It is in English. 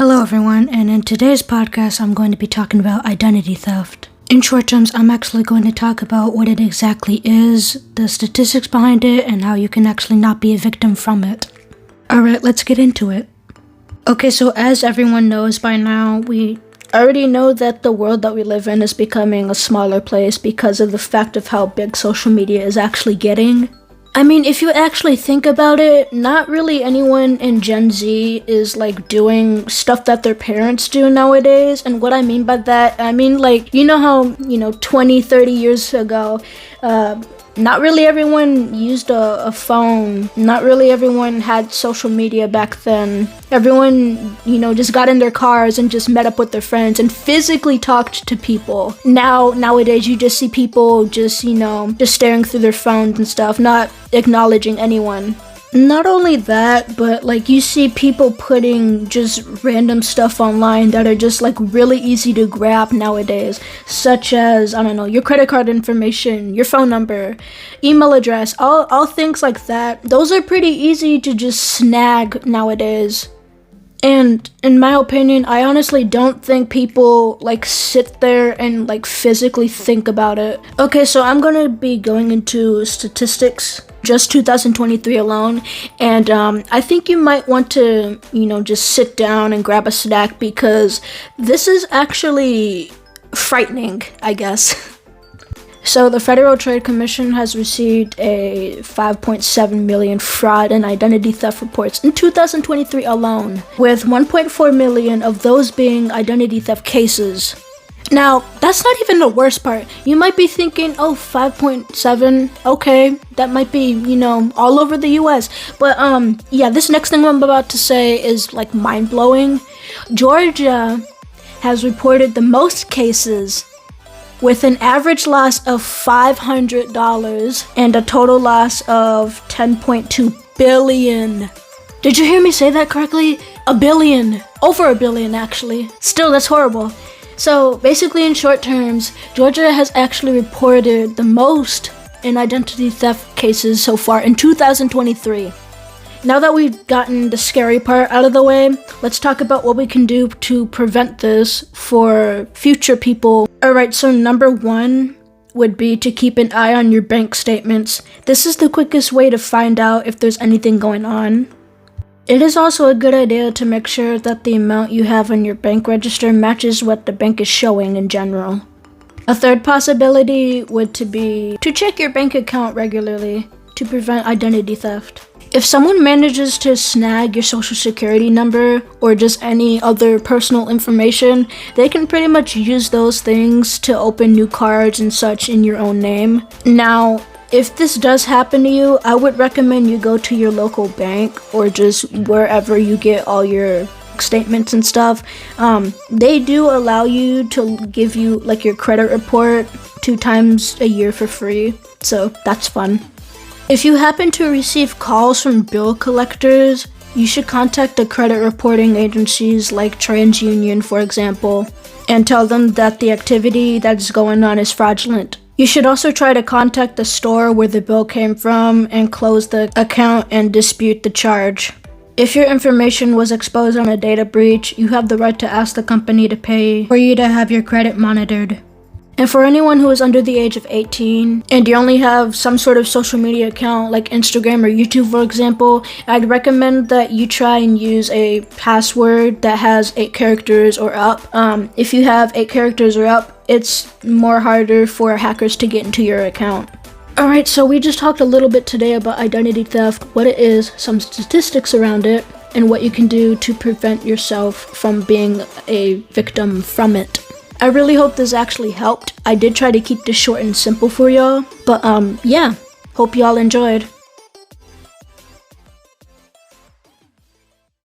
Hello everyone, and in today's podcast I'm going to be talking about identity theft. In short terms, I'm actually going to talk about what it exactly is, the statistics behind it, and how you can actually not be a victim from it. Alright, let's get into it. Okay, so as everyone knows by now, we already know that the world that we live in is becoming a smaller place because of the fact of how big social media is actually getting. I mean, if you actually think about it, not really anyone in Gen Z is like doing stuff that their parents do nowadays. And what I mean by that, I mean like, you know how, 20, 30 years ago, not really everyone used a phone. Not really everyone had social media back then. Everyone, just got in their cars and just met up with their friends and physically talked to people. Nowadays, you just see people just staring through their phones and stuff, not acknowledging anyone. Not only that, but like you see people putting just random stuff online that are just like really easy to grab nowadays, such as, I don't know, your credit card information, your phone number, email address, all things like that. Those are pretty easy to just snag nowadays. And in my opinion, I honestly don't think people like sit there and like physically think about it. Okay, so I'm gonna be going into statistics, just 2023 alone, and I think you might want to, just sit down and grab a snack because this is actually frightening, I guess. So the Federal Trade Commission has received a 5.7 million fraud and identity theft reports in 2023 alone, with 1.4 million of those being identity theft cases. Now, that's not even the worst part. You might be thinking, 5.7, okay, that might be, all over the US. But, this next thing I'm about to say is, like, mind-blowing. Georgia has reported the most cases with an average loss of $500 and a total loss of $10.2 billion. Did you hear me say that correctly? $1 billion. Over $1 billion, actually. Still, that's horrible. So basically, in short terms, Georgia has actually reported the most in identity theft cases so far in 2023. Now that we've gotten the scary part out of the way, let's talk about what we can do to prevent this for future people. Alright, so number one would be to keep an eye on your bank statements. This is the quickest way to find out if there's anything going on. It is also a good idea to make sure that the amount you have on your bank register matches what the bank is showing in general. A third possibility would be to check your bank account regularly to prevent identity theft. If someone manages to snag your social security number or just any other personal information, they can pretty much use those things to open new cards and such in your own name. Now, if this does happen to you, I would recommend you go to your local bank or just wherever you get all your statements and stuff. They do allow you to give you like your credit report 2 times a year for free, so that's fun. If you happen to receive calls from bill collectors, you should contact the credit reporting agencies like TransUnion, for example, and tell them that the activity that's going on is fraudulent. You should also try to contact the store where the bill came from and close the account and dispute the charge. If your information was exposed on a data breach, you have the right to ask the company to pay for you to have your credit monitored. And for anyone who is under the age of 18 and you only have some sort of social media account like Instagram or YouTube, for example, I'd recommend that you try and use a password that has 8 characters or up. If you have 8 characters or up, it's more harder for hackers to get into your account. Alright, so we just talked a little bit today about identity theft, what it is, some statistics around it, and what you can do to prevent yourself from being a victim from it. I really hope this actually helped. I did try to keep this short and simple for y'all, but yeah, hope y'all enjoyed.